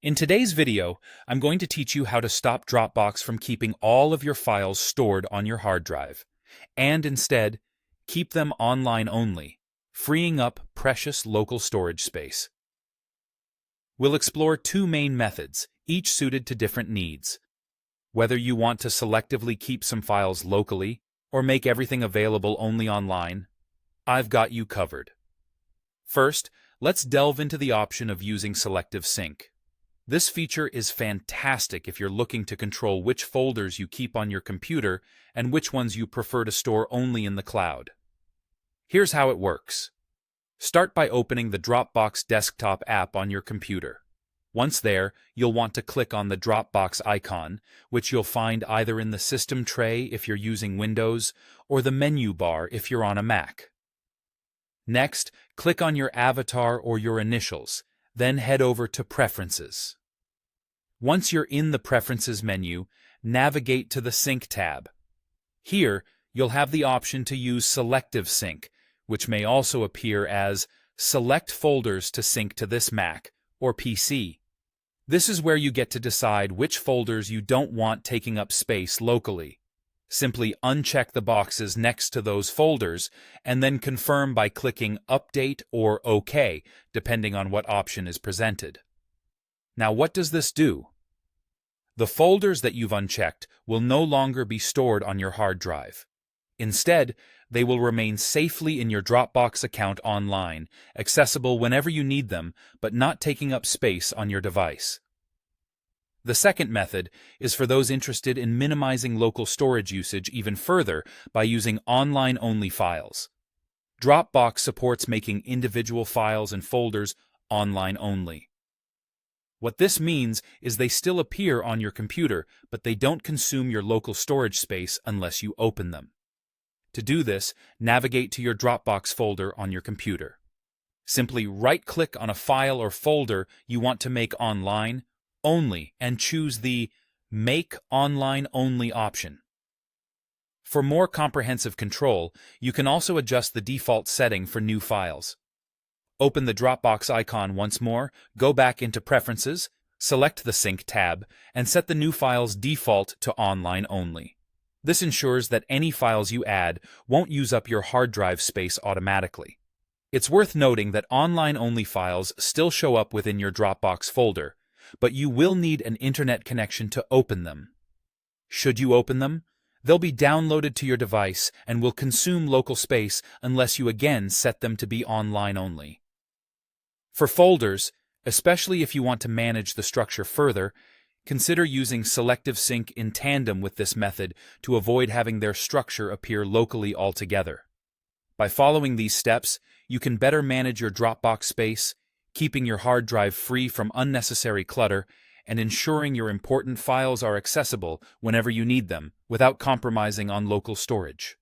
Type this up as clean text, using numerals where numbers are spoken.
In today's video, I'm going to teach you how to stop Dropbox from keeping all of your files stored on your hard drive, and instead, keep them online only, freeing up precious local storage space. We'll explore two main methods, each suited to different needs. Whether you want to selectively keep some files locally or make everything available only online, I've got you covered. First, let's delve into the option of using selective sync. This feature is fantastic if you're looking to control which folders you keep on your computer and which ones you prefer to store only in the cloud. Here's how it works. Start by opening the Dropbox desktop app on your computer. Once there, you'll want to click on the Dropbox icon, which you'll find either in the system tray if you're using Windows or the menu bar if you're on a Mac. Next, click on your avatar or your initials, then head over to Preferences. Once you're in the Preferences menu, navigate to the Sync tab. Here, you'll have the option to use Selective Sync, which may also appear as Select Folders to sync to this Mac or PC. This is where you get to decide which folders you don't want taking up space locally. Simply uncheck the boxes next to those folders and then confirm by clicking Update or OK, depending on what option is presented. Now, what does this do? The folders that you've unchecked will no longer be stored on your hard drive. Instead, they will remain safely in your Dropbox account online, accessible whenever you need them, but not taking up space on your device. The second method is for those interested in minimizing local storage usage even further by using online-only files. Dropbox supports making individual files and folders online only. What this means is they still appear on your computer, but they don't consume your local storage space unless you open them. To do this, navigate to your Dropbox folder on your computer. Simply right-click on a file or folder you want to make online only and choose the Make Online Only option. For more comprehensive control, you can also adjust the default setting for new files. Open the Dropbox icon once more, go back into Preferences, select the Sync tab, and set the new file's default to Online Only. This ensures that any files you add won't use up your hard drive space automatically. It's worth noting that online-only files still show up within your Dropbox folder, but you will need an internet connection to open them. Should you open them, they'll be downloaded to your device and will consume local space unless you again set them to be online only. For folders, especially if you want to manage the structure further, consider using selective sync in tandem with this method to avoid having their structure appear locally altogether. By following these steps, you can better manage your Dropbox space, keeping your hard drive free from unnecessary clutter, and ensuring your important files are accessible whenever you need them without compromising on local storage.